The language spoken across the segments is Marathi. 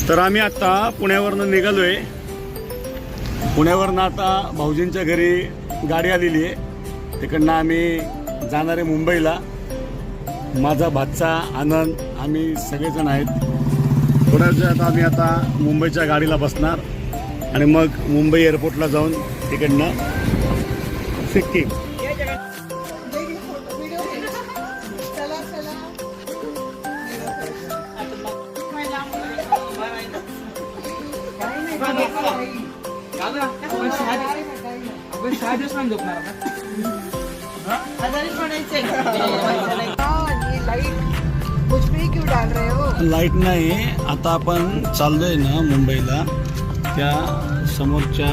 तर आम्ही आता पुण्यावरनं निघालोय. पुण्यावरनं आता भाऊजींच्या घरी गाडी आलेली आहे. तिकडनं आम्ही जाणार आहे मुंबईला. माझा भाचा आनंद, आम्ही सगळेजण आहेत. थोड्याच वेळात आम्ही आता मुंबईच्या गाडीला बसणार आणि मग मुंबई एअरपोर्टला जाऊन तिकडनं सिक्कीम. लाईट नाही. आता आपण चाललोय ना मुंबईला. त्या समोरच्या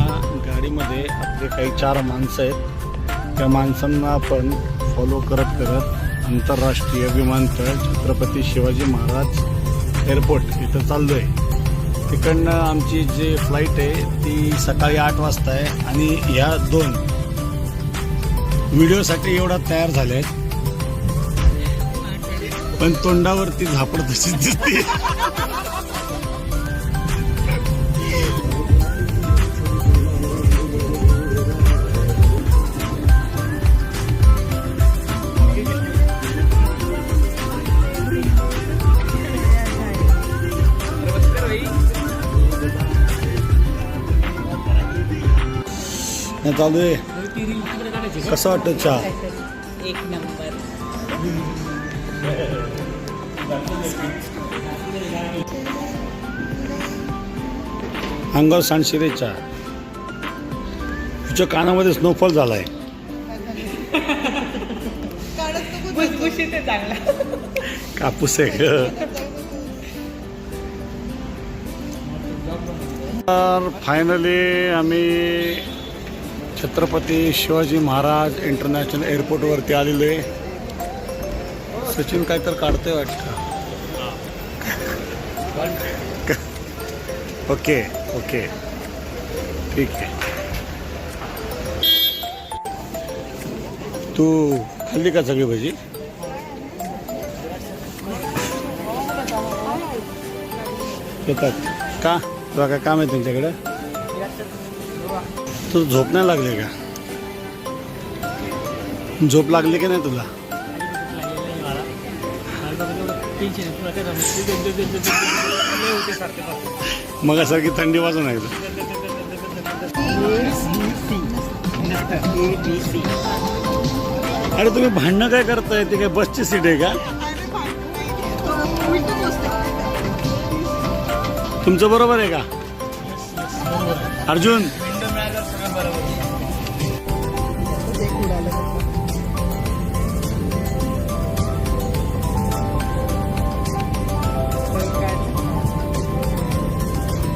गाडीमध्ये आपले काही 4 माणसं आहेत. त्या माणसांना आपण फॉलो करत करत आंतरराष्ट्रीय विमानतळ छत्रपती शिवाजी महाराज एअरपोर्ट इथं चाललोय. तिकडनं आमची जी फ्लाईट आहे ती सकाळी 8 वाजता आहे आणि ह्या 2 व्हिडिओसाठी एवढा तयार झाले आहेत, पण तोंडावरती झापड तशीच दिसते. चालू आहे. कसं वाटतं चहा? एक नंबर. अंगावर सांडशिरे चहा. तुझ्या कानामध्ये स्नोफॉल झालाय. कापूस आहे ग. तर फायनली आम्ही छत्रपती शिवाजी महाराज इंटरनॅशनल एअरपोर्टवरती आलेलो आहे. सचिन काय तर काढतोय वाटतं. ओके ओके ठीक आहे. तू खाल्ली का सगळी भजी? येतात का? तुला काय काम आहे त्यांच्याकडे? तू झोप नाही लागली का? झोप लागली की नाही तुला? मग सारखी थंडी वाजून आहे. अरे तुम्ही भांडणं काय करताय? ते काय बसची सीट आहे का? तुमचं बरोबर आहे का अर्जुन?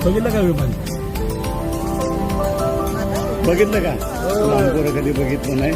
बघितलं का विमान? बघितलं का? लहानपोरं कधी बघितलं नाही.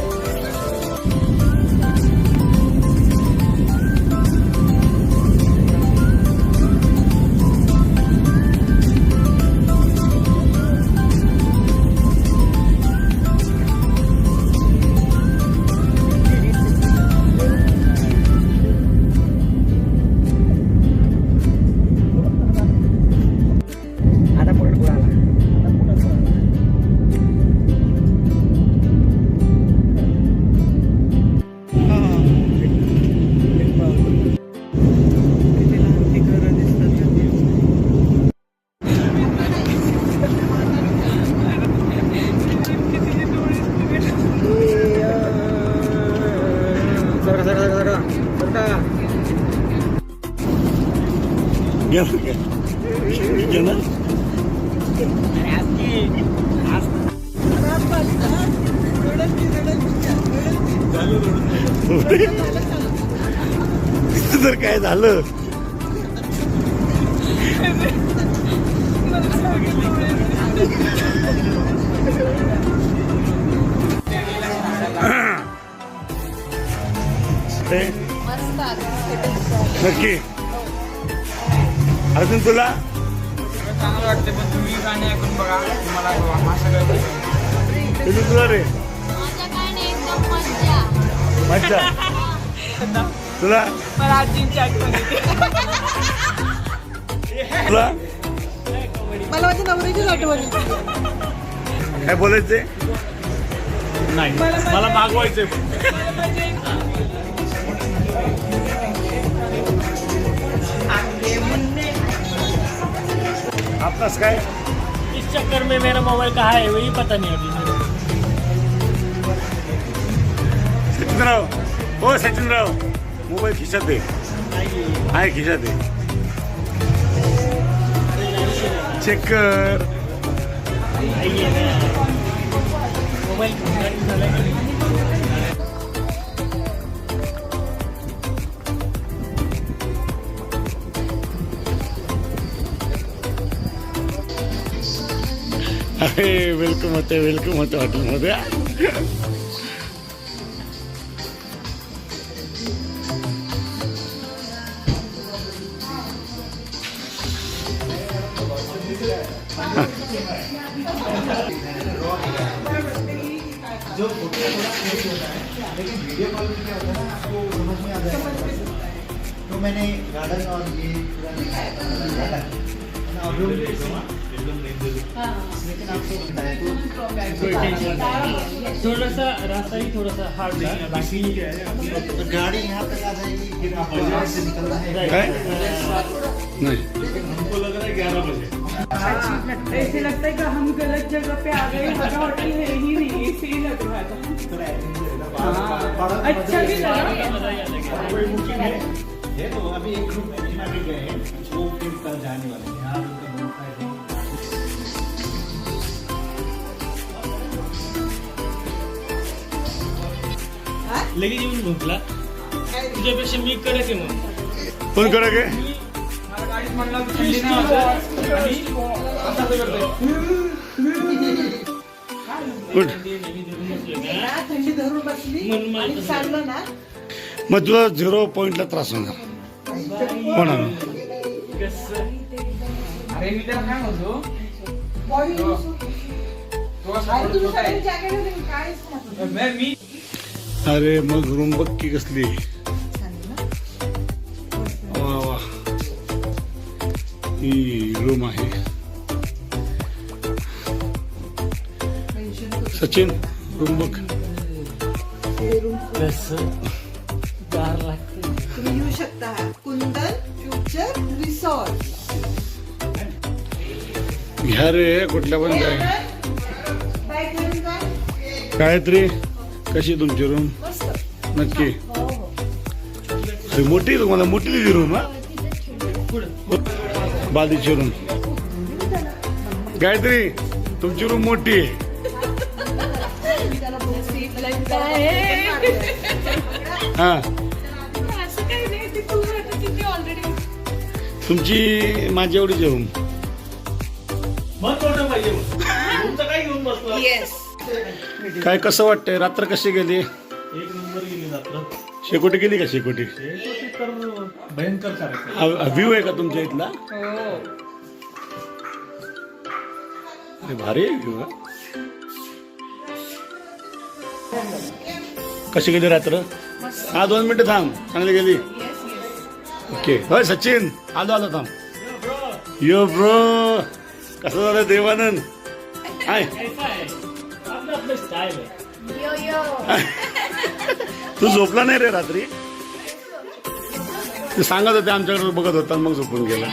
तर काय झालं? नक्की अजून तुला चांगलं वाटतं, पण तुम्ही गाणे ऐकून बघा, तुम्हाला असं काय तुला रे मज्जा. तुला मला आजींची आठवण येते. तुला मला माझ्या नवऱ्याचीच आठवण येते. काय बोलायचंय? नाही मला मागवायचंय. आपलास काय? इस चक्कर में मेरा मोबाइल कहाँ है वही पता नहीं अभी. सचिनराव, हो सचिनराव, मोबाईल खिशात आहे. आहे खिशात आहे. चेक कर. मोबाइल अरे वेलकम होते हॉटेलमध्ये. जो फोटो होता है लेकिन वीडियो कॉल में क्या होता है ना आपको समझ में आ जाएगा. तो मैंने गार्डन और ये पूरा दिखाया लेकिन आपको थोड़ा सा रास्ता ही थोड़ा सा हार्ड है. बाकी तो गाड़ी यहाँ तक आ जाएगी फिर आपको यहाँ से निकलना है. नाही हमको लग रहा है 11 बजे. ऐसे लगता है कि हम गलत जगह पे आ गए. हमारा होटल है ही नहीं, ऐसे ही लग रहा था. अच्छा भी लगा. कोई बुकिंग है तो अभी एक ग्रुप में भी गए हैं वो फिर कल जाने वाले हैं. यहाँ उनका ग्रुप है. लगेच येऊन म्हटला तुझ्यापेक्षा मी कडक आहे मग. कोण करा गे? मला गाडीत म्हणलं होतं थंडी नाही वाजत. आणि असं ते करतोय. गुड. थंडी धरून बसली आणि चाललं ना मग तुला 0 पॉईंटला त्रास होणार. होणार. अरे मी त्याला काय म्हणतो बॉडी तो असं अरे थोडं तुम्ही छोटा आहे. सगळ्यांनी जॅकेट होते काहीच नाही. मी अरे मग रूम बघ की कसली. वा वा ही रूम आहे. सचिन रूम बघ. गार लागते. तुम्ही येऊ शकता. कुंदन फ्युचर रिसॉर्ट. घ्या रे कुठल्या पण जाय. बाईक घेऊन जा. गायत्री कशी तुमची रूम? मस्त. नक्की. हो हो. अरे मोठी तुम्हाला मोठी दिली रूम. हा बाजूची रूम. गायत्री तुमची रूम मोठी आहे. त्याला सीट लाईन आहे. हा असं काही नाही. ती तू राहते तिथे ऑलरेडी. तुमची माझी एवढीच रूम. मग मोठं पाहिजे मग. तुमचं काय घेऊन बसला. येस. काय कसं वाटतंय? रात्र कशी गेली? एक नंबर गेली रात्र. शेकोटी गेली का? शेकोटी तर भयंकर कार्यक्रम. व्ह्यू आहे का तुमच्या इथला? हो. अरे भारी आहे व्ह्यू. कशी गेली रात्र? हा 2 मिनिटं थांब. चांगली गेली. ओके. होय सचिन आलो थांब. यो ब्रो कसं झालं देवानंद? हाय ऐसा आहे आपलं आपलं स्टाईल आहे. तू झोपला नाही रे रात्री? ते सांगत होते आमच्याकडे बघत होता मग झोपून गेला.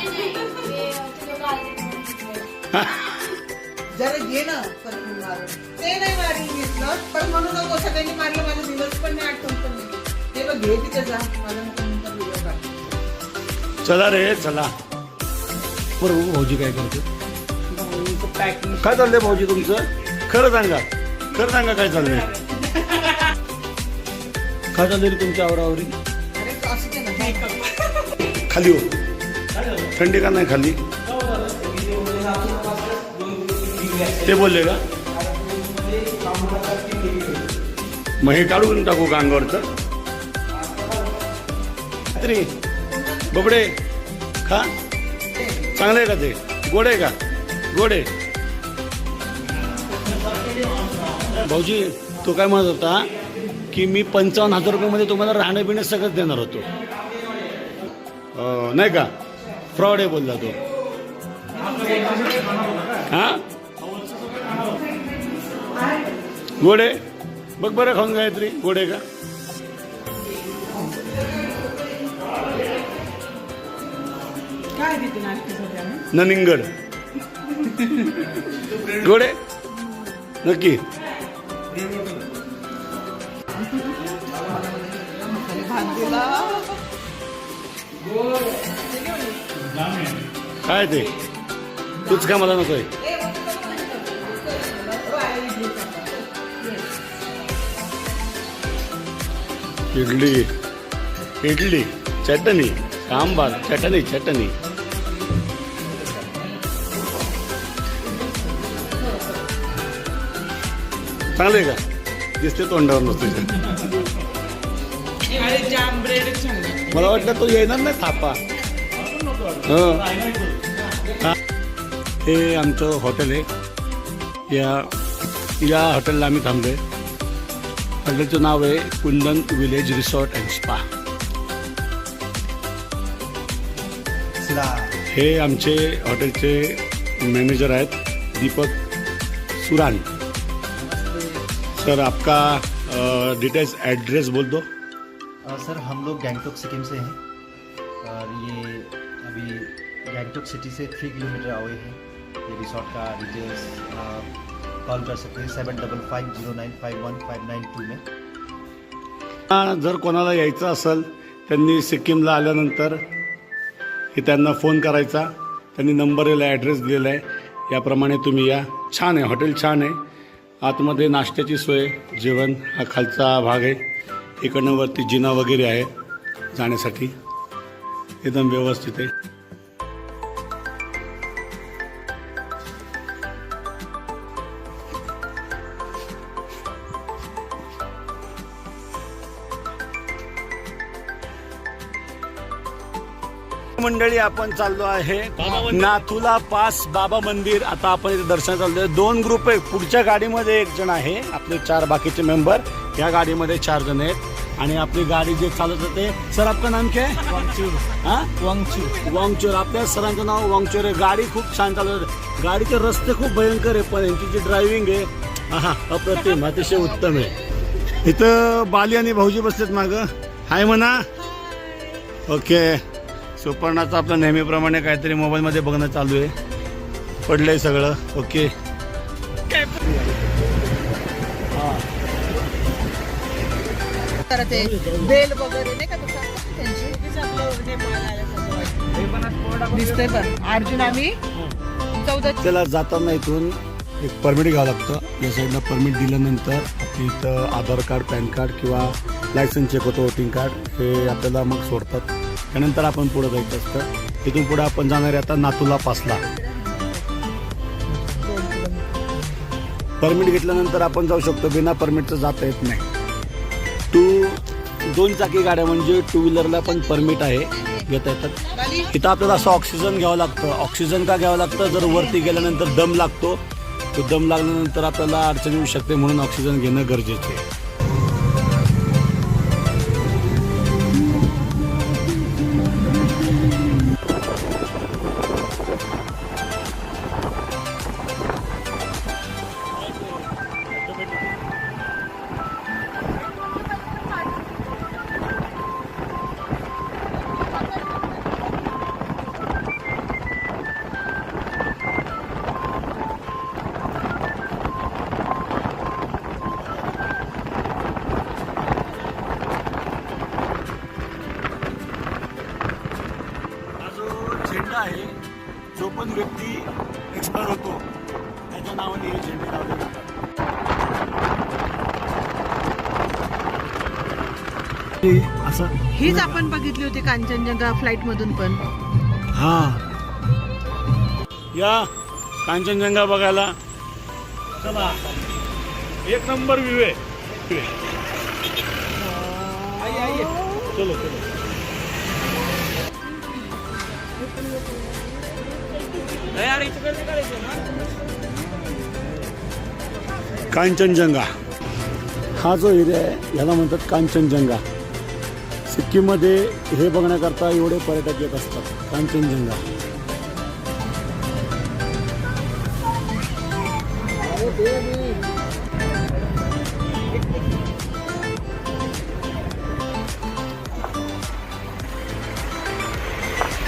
जरा घे ना परफ्यूम मारून. ते नाही मारून घेतलं पण म्हणू नको सगळ्यांनी मारलं. माझा दिवस पण नाही आठवण पण नाही. ते बघ घे तिथे जा. माझा नंतर व्हिडिओ काढ. चला रे चला. बरं भाऊजी काय करते? पॅकिंग काय चाललंय भाऊजी तुमचं? खरं सांगा काय चाललंय? काय चाललंय रे तुमच्या आवरावरी? अरे असं ते ना. खाली हो. थंडी का नाही खाली? ते बोलले का? मग हे काढून टाकू का अंगावरचं? तरी बबडे खा. चांगलं आहे का ते? गोड आहे का? गोड आहे. भाऊजी तो काय म्हणत होता की मी 55,000 रुपयामध्ये तुम्हाला राहणं पिणं सगळंच देणार होतो. नाही का? फ्रॉड आहे बोलला तो. हा गोडे बघ बरं खाऊन गायत्री गोडे का काय देते नाश्त्यासाठी आम्ही? ननिंगड गोडे नक्की भात दिला. काय ते तूच का मला नकोय इडली इडली चटणी सांबार चटणी चटणी चांगले का दिसते तोंडावर नसते अरे जाम ब्रेड छान लागते. मला वाटलं तो येणार नाही थापा हं. हा. हे आमचं हॉटेल आहे या हॉटेलला आम्ही थांबलोय हॉटेलचं नाव आहे कुंदन विलेज रिसॉर्ट अँड स्पा हे आमचे हॉटेलचे मॅनेजर आहेत दीपक सुरान सर आपका डिटेल्स एड्रेस बोल दो सर हम लोग गैंगटॉक सिक्किम से हैं और ये अभी गैंगटॉक सिटी से 3 किलोमीटर अवे है ये रिसोर्ट का डिटेल्स कॉल कर सकते हैं 7550951592 में. जर कोणाला यायचं असेल त्यांनी सिक्कीमला आल्यानंतर की त्यांना फोन करायचा त्यांनी नंबर दिला आहे ॲड्रेस दिलेला आहे याप्रमाणे तुम्ही या छान आहे हॉटेल छान आहे आतमध्ये नाश्त्याची सोय जेवण हा खालचा भाग आहे इकडनं वरती जिना वगैरे आहे जाण्यासाठी एकदम व्यवस्थित आहे मंडळी आपण चाललो आहे नाथुला पास बाबा मंदिर आता आपण इथे दर्शन चाललोय 2 ग्रुप आहे पुढच्या गाडीमध्ये 1 जण आहे आपले 4 बाकीचे मेंबर या गाडीमध्ये 4 जण आहेत आणि आपली गाडी जे चालत होते सर आपका नाम क्या है वांगचूर आपल्या सरांचं नाव वांगचूर आहे गाडी खूप छान चालत होते गाडीचे रस्ते खूप भयंकर आहे पण यांची जी ड्रायव्हिंग आहे हा अप्रतिम अतिशय उत्तम आहे इथं बाली आणि भाऊजी बसलेत मागं हाय म्हणा ओके सुपर्णाचं आपलं नेहमीप्रमाणे काहीतरी मोबाईलमध्ये बघणं चालू आहे पडलंय सगळं ओके बेल वगैरे नाही का दिसतंय पण अर्जुन आम्ही 14 त्याला जाताना इथून एक परमिट घ्यावं लागतं या साईडनं परमिट दिल्यानंतर आपली इथं आधार कार्ड पॅन कार्ड किंवा लायसन्स चेक होतं वोटिंग कार्ड हे आपल्याला मग सोडतात त्यानंतर आपण पुढे जायचं असतं इथून पुढे आपण जाणार आहे आता नाथुला पासला परमिट घेतल्यानंतर आपण जाऊ शकतो बिना परमिटचं जाता येत नाही 2 चाकी गाड्या म्हणजे 2 व्हीलरला पण परमिट आहे घेता येतात इथं आपल्याला असं ऑक्सिजन घ्यावं लागतं ऑक्सिजन का घ्यावं लागतं जर वरती गेल्यानंतर दम लागतो तो दम लागल्यानंतर आपल्याला अडचण येऊ शकते म्हणून ऑक्सिजन घेणं गरजेचं आहे आहे जो पण व्यक्ती एक्सपायर होतो त्याच्या नावाने हे झेंडे लावले जातात असं हीच आपण बघितली होती कांचनजंगा फ्लाईट मधून पण हा या कांचनजंगा बघायला चला 1 नंबर व्ह्यू आहे चलो चलो कांचनजंगा हा जो एरिया आहे याला म्हणतात कांचनजंगा सिक्कीममध्ये हे बघण्याकरता एवढे पर्यटक येत असतात कांचनजंगा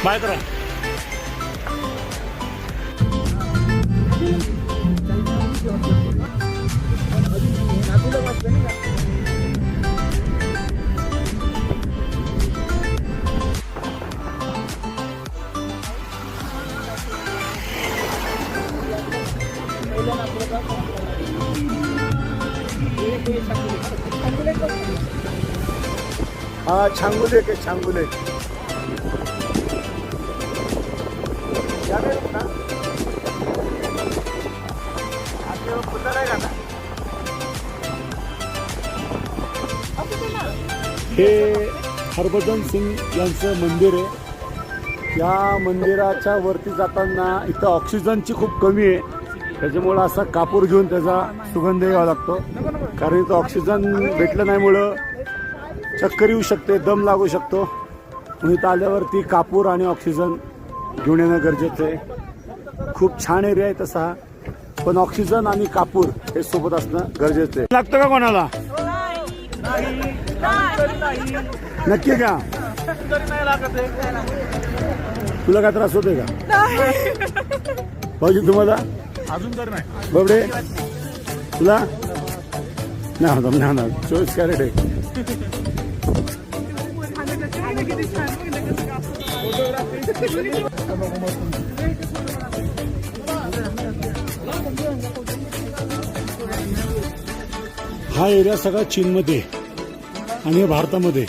बाय करा. हा छांगुले के छांगुले हे हरभजन सिंग यांचं मंदिर आहे. या मंदिराच्या वरती जाताना इथं ऑक्सिजनची खूप कमी आहे, त्याच्यामुळं असा कापूर घेऊन त्याचा सुगंध यावा लागतो. कारण इथं ऑक्सिजन भेटलं नाहीमुळं चक्कर येऊ शकते, दम लागू शकतो. म्हणून इथं आल्यावरती कापूर आणि ऑक्सिजन घेऊन येणं गरजेचं आहे. खूप छान एरिया आहे तसा, पण ऑक्सिजन आणि कापूर हे सोबत असणं गरजेचं आहे. लागतं का कोणाला? नक्की का? तुला काय त्रास होतोय का? भाऊजी तुम्हाला? अजून तर नाही. बाबडे तुला? नाही होता नाही होणार. 24 कॅरेट आहे. हा एरिया सगळा चीनमध्ये आणि हे भारतामध्ये.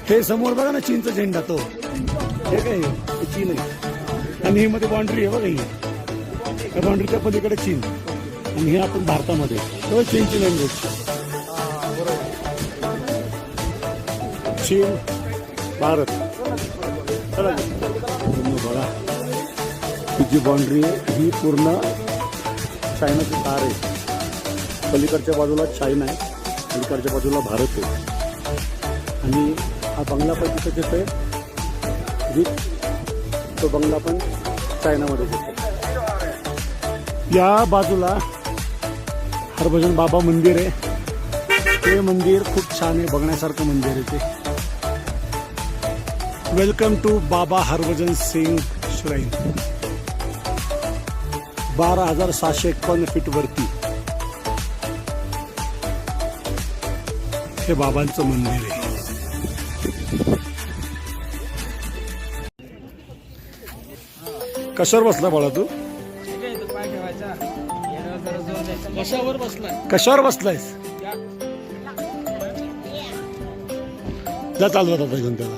हे समोर बघा ना चीनचा झेंडा, तो हे काय हे चीन आहे आणि हे मध्ये बाउंड्री आहे बघा. ही त्या बाउंड्रीच्या पलीकडे चीन आणि हे आपण भारतामध्ये. तो चीनची लँग्वेज. चीन भारत. चला बघा ही जी बाउंड्री आहे ही पूर्ण चायनाची तार आहे. पलीकडच्या बाजूला चायना आहे, पलीकडच्या बाजूला भारत आहे. आणि हा बंगला पण तिथं येतोय, तो बंगला पण चायनामध्ये येतो. या बाजूला हरभजन बाबा मंदिर आहे. ते मंदिर खूप छान आहे, बघण्यासारखं मंदिर आहे ते. Welcome to Baba Harbhajan Singh shrine. 12,751 feet वरती हे बाबांचं मंदिर आहे. कशावर बसला बाळा तू? पाय ठेवायचा, जरा जोर द्यायचा. कशावर बसलाय? कशावर बसलायस? जा चालू आता घेऊन त्याला.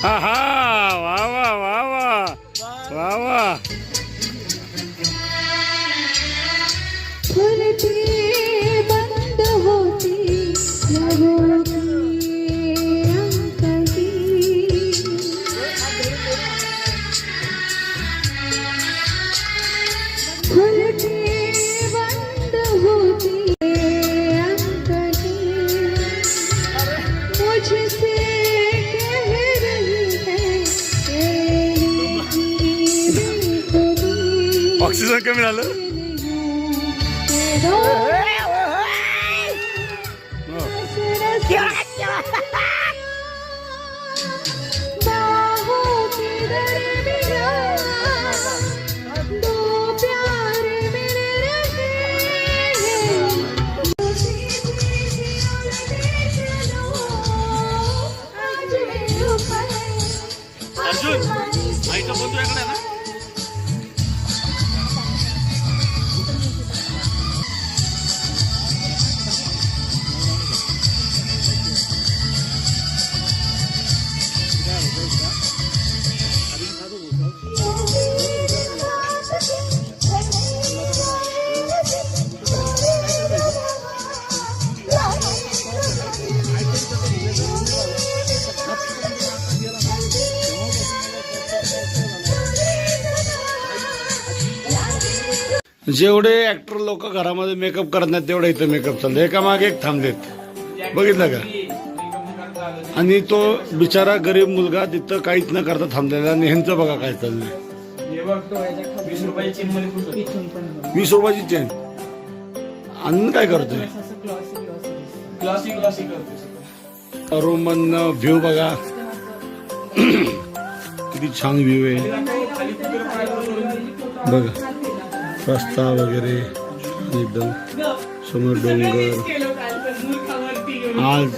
हा हा वा वा वा वा वा वा. बंद होती बंद होती मुझसे ऑक्सिजन कमी झालं. अर्जुन आईचा बंधू इकडे आहे ना. जेवढे ऍक्टर लोक घरामध्ये मेकअप करत नाहीत तेवढे इथं मेकअप चालले, एका मागे एक थांबलेत. बघितलं का? आणि तो बिचारा गरीब मुलगा तिथं काहीच न करता थांबलेला आणि ह्यांचं बघा काय चाललंय. 20 रुपयाची चेन मध्ये खुश होते. 20 रुपयाची चेन आणि काय करतोय. ग्लॉसी करतो. रोमन व्ह्यू बघा किती छान व्ह्यू आहे बघा, रस्ता वगैरे एकदम समोर डोंगर. आज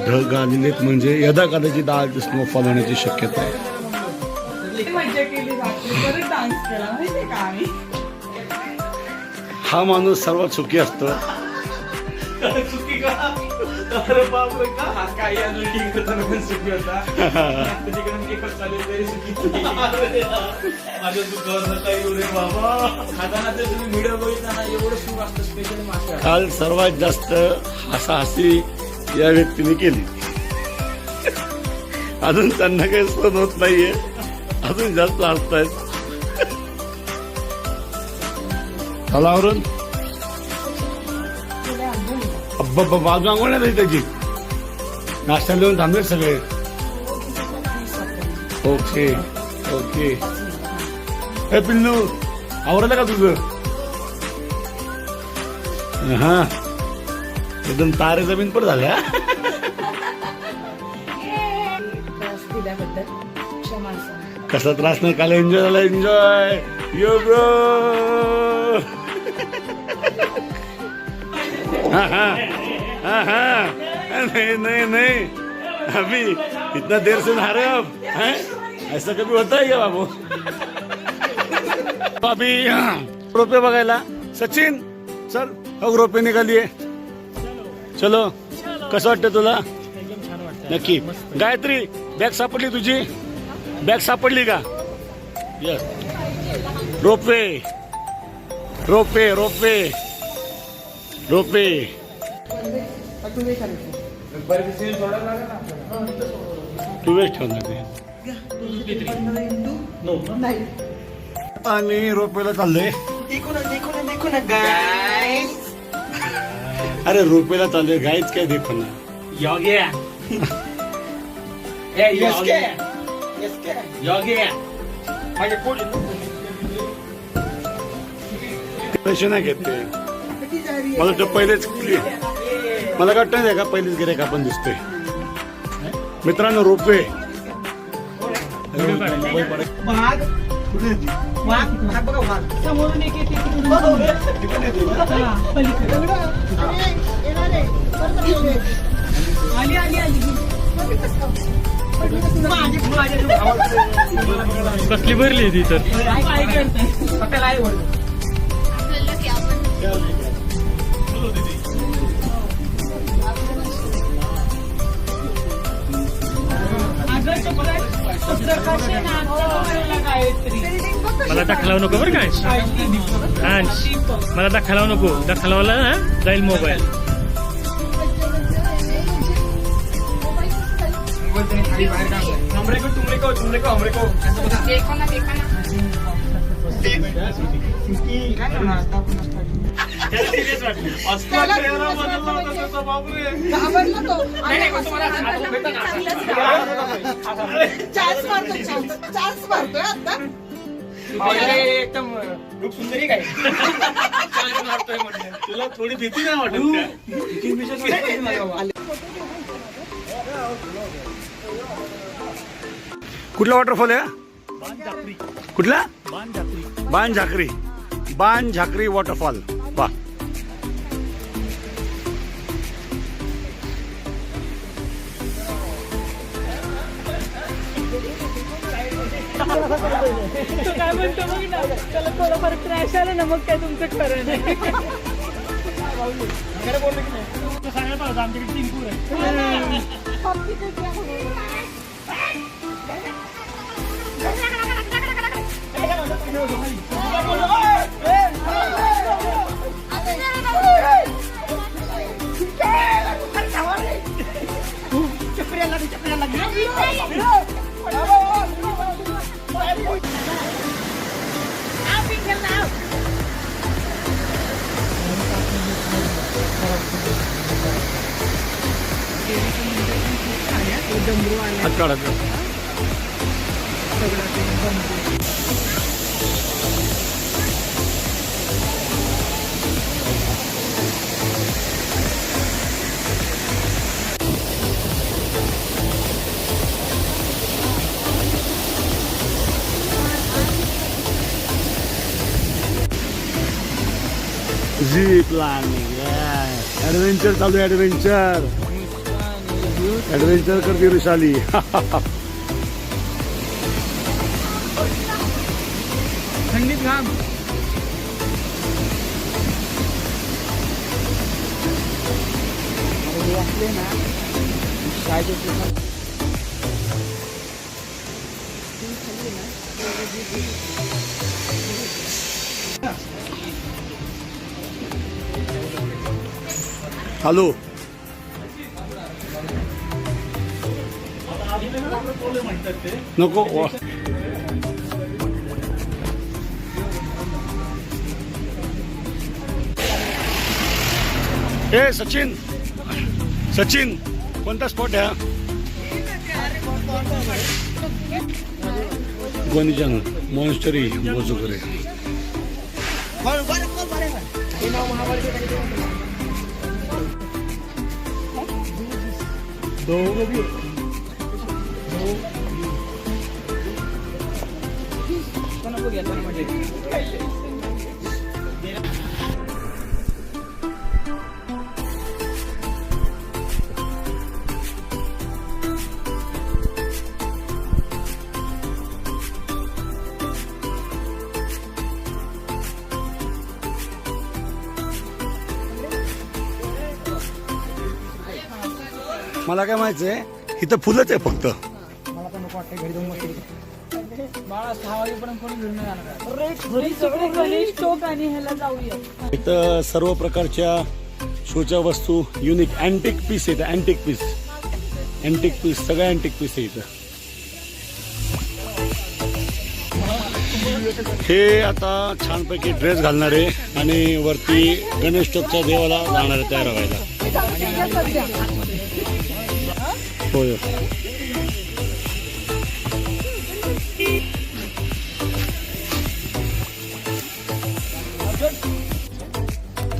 ढग आलेलेत म्हणजे यदा कदाचित आज स्नोफॉल होण्याची शक्यता आहे. मजा केली जाते, परत डान्स केला माहितीये का आम्ही. हा माणूस सर्वात सुखी असतो. चुकी का? अरे बापरे का? हा काय या लुटी करताना पण सुखी होता. आता तिकडे एकच चालेल तरी सुखी. माझ्या दुःखावर नका येऊ रे बाबा. खाताना तर तुम्ही व्हिडिओ बघितला ना, एवढं सुख असतं स्पेशल मासे. काल सर्वात जास्त हसाहसी या व्यक्तीने केली. अजून त्यांना काही सहन होत नाहीये, अजून जास्त हसतायत. तलावरून बाजू आंघोळण्यात आहे त्याची. नाश्ता लिहून थांबले सगळे. Okay okay. हे पिल्लू आवडलं का तुझं? हा एकदम तारे जमीन पण झाल्या. कसा त्रास नाही, काल एन्जॉय झाला. एन्जॉय यो ब्रो. हाँ हाँ हाँ हाँ. नहीं नहीं नहीं, अभी इतना देर से नहा रहे हो आप हैं? ऐसा कभी होता है क्या बाबू? अभी रोपे बघायला. सचिन चल, हो रोपे निघालीये. चलो. कसं वाटतं तुला? नक्की. गायत्री बॅग सापडली तुझी? बॅग सापडली का? यस. रोपे रोपे रोपे रोपे. टू वेस्ट ठेवणार ते. आणि रोपेला चाललोय. अरे रोपेला चाललोय, गाईच काय देखो ना. योग्य माझे पोट पैसे नाही घेत ते. मला वाटतं पहिलेच मला काय वाटतं नाही का पहिलेच गिऱ्हाईक आपण दिसतोय. मित्रांनो रोपे समोरून एक येते, आली आली आली. कसली भरली ती तर. काय करते? मला दाखलावं नको बरं काय. मला दाखलावं नको, दाखलावला ना जाईल मोबाईल. हमरे को देखो ना. घाबरला तो. चान्स मारतोय आता. एकदम रूप सुंदरी काय. तुला थोडी भीती नाही वाटत? कुठला वॉटरफॉल आहे? कुठला? बाण झाकरी. बाण झाकरी वॉटरफॉल. वा. तो काय म्हणतो मग ना, त्याला थोडंफार क्रॅश आलं ना मग काय तुमचं खरं नाही. सांगायला होतं आमच्याकडे 3 पूर आहे. देवीचं मंदिर पण खूप छान आहे. तो डमरू आला काढायचं सगळं ते डमरू. झीप प्लॅनिंग ऍडव्हेंचर चालू आहे. ऍडव्हेंचर करते वृषाली. थंडीत घाम. हॅलो नको ए सचिन सचिन कोणता स्पॉट आहे गोनीजंग मॉन्स्टरी मोजुगरे. मला काय माहितीये इथं फुलंच आहे फक्त. गणेश चौक आणि ह्याला जाऊया. इथं सर्व प्रकारच्या शोच्या वस्तू युनिक अँटिक पीस आहेत. अँटिक पीस सगळ्या अँटिक पीस आहे इथं. हे आता छानपैकी ड्रेस घालणार आहे आणि वरती गणेश चौकच्या देवाला जाणार आहे तयार व्हायला. होय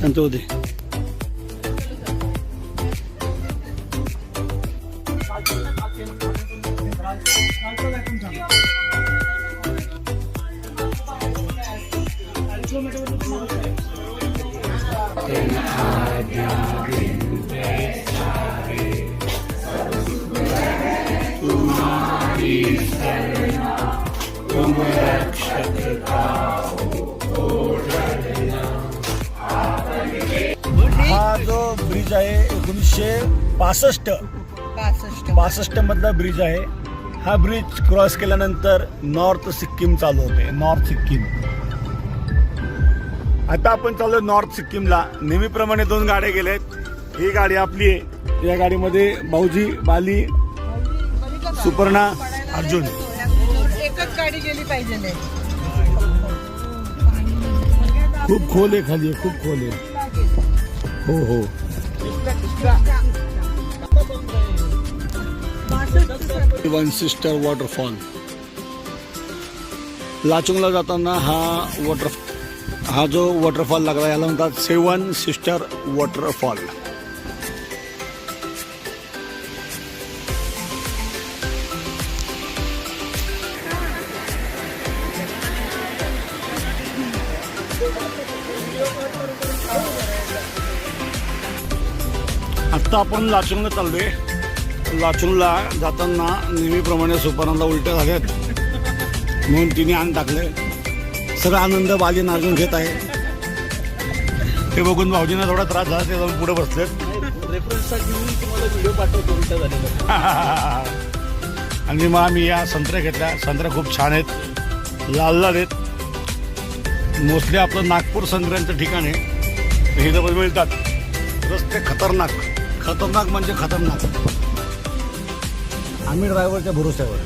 त्यांचं होते. हा जो ब्रिज आहे 1965 मधला ब्रिज आहे. हा ब्रिज क्रॉस केल्यानंतर नॉर्थ सिक्कीम चालू होते. नॉर्थ सिक्कीम. आता आपण चालू नॉर्थ सिक्कीमला. नेहमीप्रमाणे 2 गाड्या गेलेत. ही गाडी आपली आहे. या गाडीमध्ये भाऊजी, बाली, सुपर्णा, अर्जुन. एकच गाडी गेली पाहिजे. खूप खोल आहे खाली. खूप खोल आहे. हो हो. One sister waterfall. लाचुंगला जाताना हा जो वॉटरफॉल लागला याला म्हणतात 7 सिस्टर वॉटरफॉल. आत्ता आपण लाचुंगला चाललोय. लाचुंगला जाताना नेहमीप्रमाणे सुपर्णाला उलट्या झाल्यात म्हणून तिने आण टाकले. सगळा आनंद बाली नार्जून घेत आहे. हे बघून भाऊजींना थोडा त्रास झाला. ते जाऊन पुढे बसलेत. रेफरन्ससाठी मी तुम्हाला व्हिडिओ पाठवतो उलटा झालेला. आणि मग आम्ही या संत्र्या घेतल्या. संत्र्या खूप छान आहेत. लाल लाल आहेत. मोस्टली आपलं नागपूर संत्र्यांचं ठिकाण आहे. हे जवळ मिळतात. रस्ते खतरनाक म्हणजे खतरनाक. आम्ही ड्रायव्हरच्या भरोश्यावर.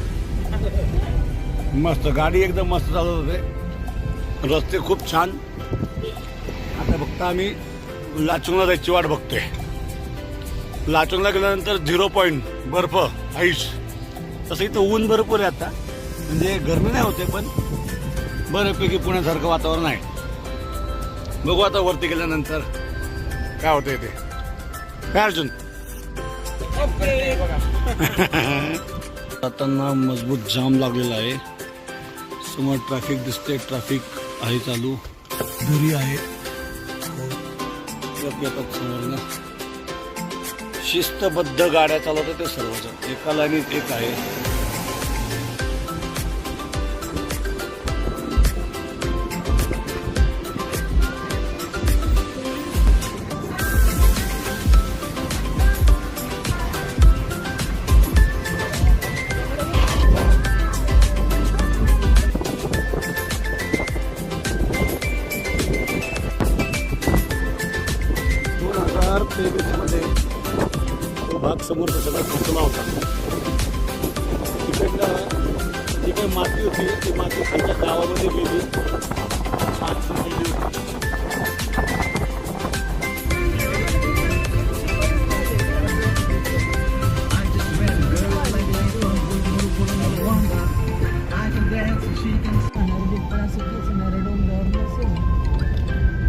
मस्त गाडी एकदम मस्त चालत होते. रस्ते खूप छान. आता फक्त आम्ही लाचुंगला जायची वाट बघतोय. लाचुंगला गेल्यानंतर 0 पॉईंट बर्फ आईस. तसं इथं ऊन भरपूर आहे आता, म्हणजे गरमी नाही होते पण बऱ्यापैकी पुण्यासारखं वातावरण आहे. बघू आता वरती गेल्यानंतर काय होतंय ते. काय अर्जुन जाताना मजबूत जाम लागलेला आहे. समोर ट्रॅफिक दिसते, ट्रॅफिक आहे चालू, घरी आहे समोर ना. शिस्तबद्ध गाड्या चालवतात ते सर्वजण, एका लाईनीत एक आहे. मध्ये तो भाग समोरचा सगळा फुटला होता. तिकडनं जी काही माती होती ती माती त्यांच्या गावामध्ये गेली, आत गेली होती.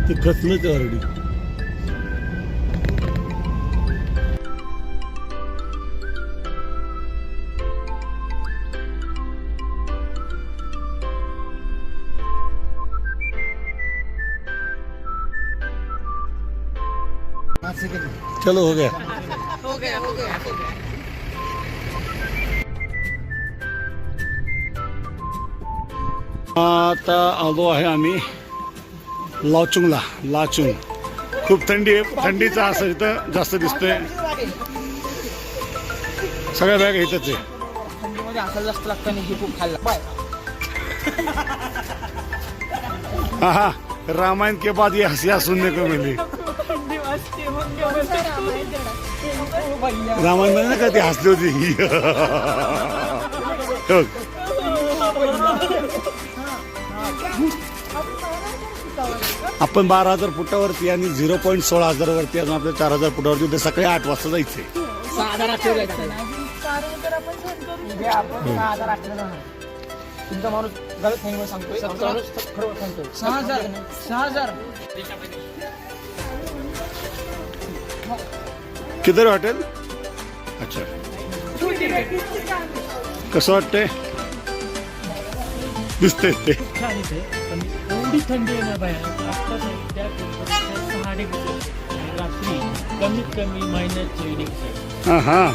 ते खचलं ते ऑलरेडी. चलो हो गया. हो गया हो गया हो गया. आता आलो आहे आम्ही लाचुंगला. लाचुंग खूप थंडी आहे, थंडीचा असं इथं जास्त दिसतोय. सगळ्या बॅग इथंच आहे. थंडीमध्ये असं जास्त लागतं नाही, खूप खाल्ला बाय. हाँ हाँ, रामायण के बाद ये हंसिया सुनने को मिली. रामायण मध्ये ना का ती हसली होती. आपण 12,000 फुटावरती आणि 0.16 वरती अजून आपल्या 4,000 फुटावरती उद्या सकाळी 8 वाजता जायचंय. 6,000 तुमचा माणूस गलत नाही म्हणून सांगतोय. 6,000 किधर हॉटेल. अच्छा, कसं वाटतंय. दिसतंय ते छान इथे, पण एवढी थंडी आहे ना बाहेर. आत्ताच त्या 6 डिग्री, रात्री कमीत कमी -6 डिग्री. हां हां.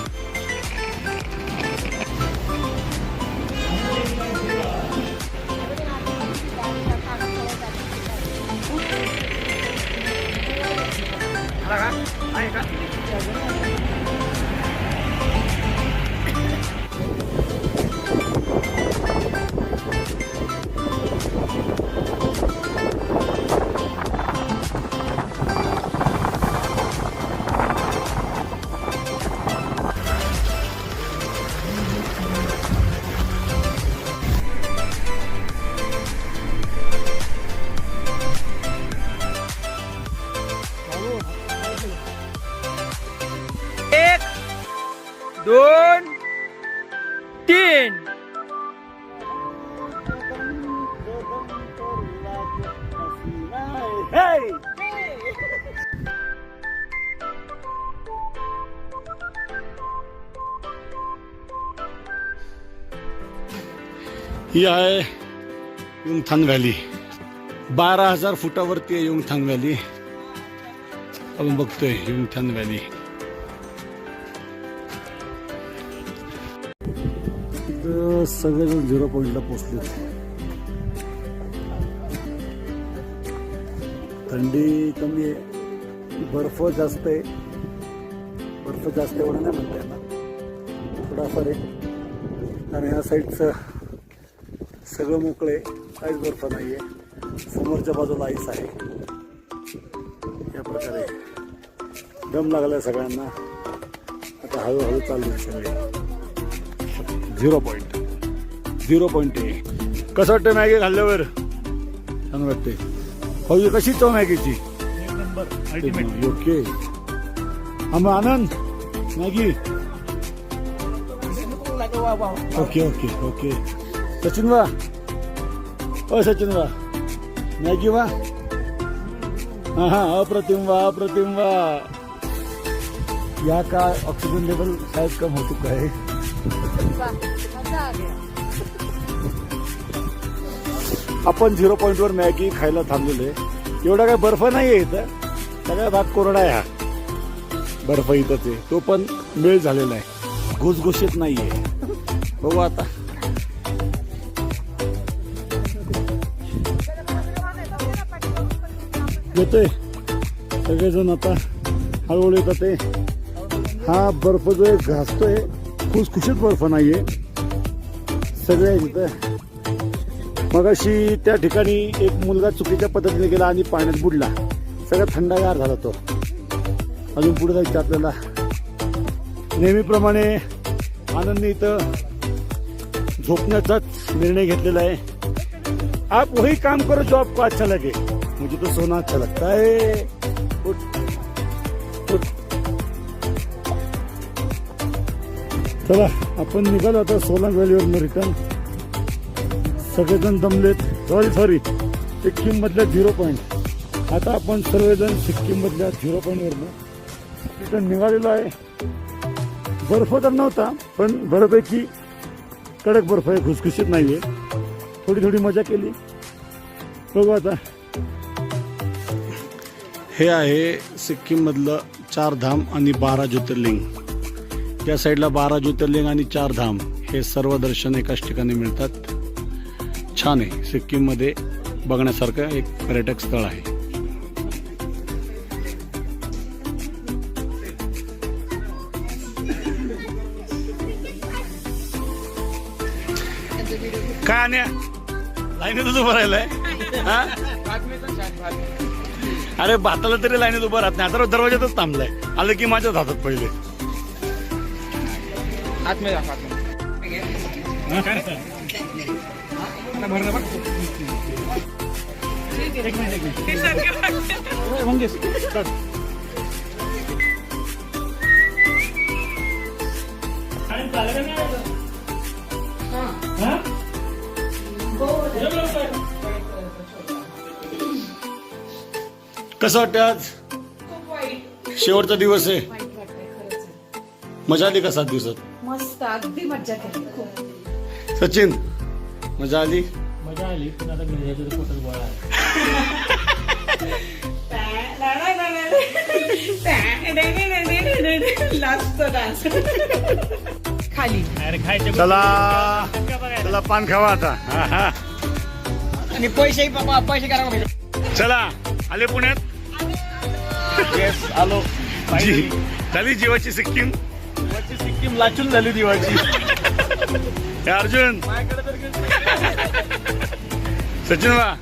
दोन तीन. ही आहे युमथांग व्हॅली. 12,000 फुटावरती आहे युमथांग व्हॅली. आपण बघतोय युमथांग व्हॅली. सगळेजण 0 पॉईंटला पोचले. थंडी कमी आहे, बर्फ जास्त आहे. बर्फ जास्त एवढं नाही म्हणता येणार, थोडाफार आहे. आणि ह्या साईडचं सगळं मोकळे, काहीच बर्फ नाही आहे. समोरच्या बाजूला आईस आहे. या प्रकारे दम लागलाय सगळ्यांना. आता हळूहळू चालू सगळे. 0 पॉईंट आहे. कसं वाटतं मॅगी खाल्ल्यावर. छान वाटते. हो, कशी चव मॅगीची. एक नंबर, अल्टिमेट. ओके. आम्ही Anand Maggi okay okay okay Sachin वा ओ सचिन वा मॅगी वा हाँ अप्रतिम वा यहाँ का ऑक्सीजन लेवल शायद कम हो चुका है आपण 0 पॉइंटवर मॅगी खायला थांबलेलो आहे. एवढा काय बर्फ नाही आहे इथं, सगळा भाग कोरडा आहे. हा बर्फ इथंच आहे, तो पण मेळ झालेला आहे, घुसघुशीत नाहीये. बघू आता येतोय सगळेजण आता हळूहळू येतात ते. हा बर्फ जो आहे घासतोय, खुसखुशीत बर्फ नाहीये, सगळे इथं. मगाशी त्या ठिकाणी एक मुलगा चुकीच्या पद्धतीने गेला आणि पाण्यात बुडला, सगळं थंडगार झाला तो. अजून पुढे जायचं आपल्याला. नेहमीप्रमाणे आनंदने इथं झोपण्याचाच निर्णय घेतलेला आहे. आप वही काम करो जो आपको अच्छा लगे, मुझे तो सोना अच्छा लगता है. उठ, उठ. चला आपण निघालो आता सोलांग व्हॅलीवरून रिटर्न. सगळेजण दमलेत. सॉरी सिक्कीम मधल्या 0 पॉइंट. आता आपण सर्वजण सिक्कीम मधल्या 0 पॉइंट वरनं रिटर्न निघालेलो आहे. बर्फ तर नव्हता, पण बऱ्यापैकी कडक बर्फ आहे, खुसखुशीत नाहीये. थोडी मजा केली. बघू आता. हे आहे सिक्कीम मधलं 4 धाम आणि 12 ज्योतिर्लिंग. या साईडला 12 ज्योतिर्लिंग आणि 4 धाम हे सर्व दर्शन एकाच ठिकाणी मिळतात. छान आहे. सिक्कीम मध्ये बघण्यासारखं एक पर्यटक स्थळ आहे. काय आण्या लाईनीतच उभं राहिलंय. हा? अरे भाताला तरी लाईनीत उभं राहत नाही. आता दरवाजातच थांबलाय. आलं की माझ्याच हातात पहिले. कसं वाटतं आज? खूप वाईट शेवटचा दिवस आहे. वाटतंय खरंच. मजा आली का 7 दिवसात? मस्त, अगदी मज्जा केली खूप. सचिन मजा आली? मजा आली, पण आता मी पोटात गोळा आहे. लास्ट डान्स खाली. अरे खायचं चला पान खावा आता. आणि पैसे करा. चला आले पुण्यात. येस आलो. झाली जीवाची सिक्कीम. सिक्कीम लाचून झाली दिवाळी. हे अर्जुन सचिन वा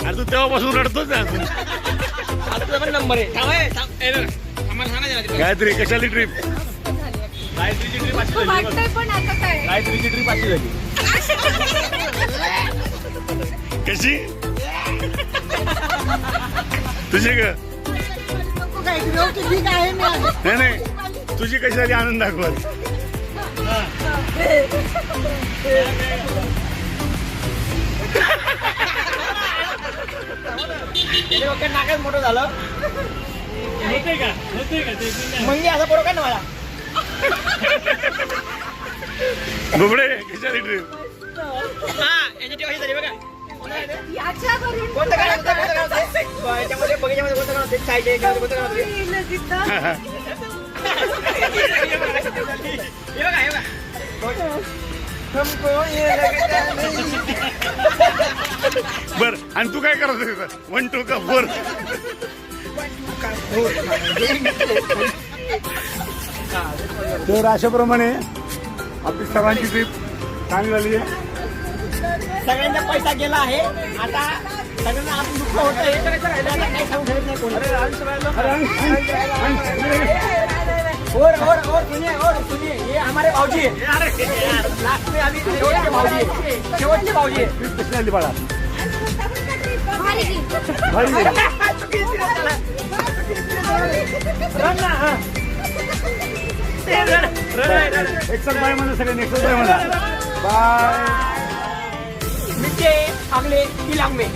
अरे तू तेव्हापासून रडतोच ना अजून. नंबर आहे. गायत्री कशाली ट्रिप? गायत्रीची ट्रिप अशी झाली. वाटतंय पण आता काय. गायत्रीची ट्रिप अशी झाली. कशी तुझी ग? नाही तुझी कशी झाली आनंद दाखवत. नाकाच मोठं झालं. होते का ते म्हणजे असं बरोबर ना मला. बुबडे कशाली ट्रिप? याची ट्रिप अशी झाली बघा. याच्यावरून कोणतं गाणं होतं? याच्यामध्ये बगीच्यामध्ये कोणतं गाणं होतं? चायच्या याच्यामध्ये कोणतं गाणं होतं? हे बघा, हे बघा. हमको ये लगता नहीं. बर आणि तू काय करत होता? 1 2 का 4? तर अशाप्रमाणे आपली सर्वांची ट्रिप चांगली झाली आहे. सगळ्यांचा पैसा गेला आहे. आता सगळ्यांना आपण दुःख होत आहे. काही सांगू शकत नाही कोणी. और सुनिए ये हमारे भाऊजी है. लास्ट में अभी शेवटचे भाऊजी है. ट्रिप कशी झाली बाळा? भारी. भारी. एक्सल बाय म्हणा सगळ्यांनी एक्सल बाय म्हणा बाय अगले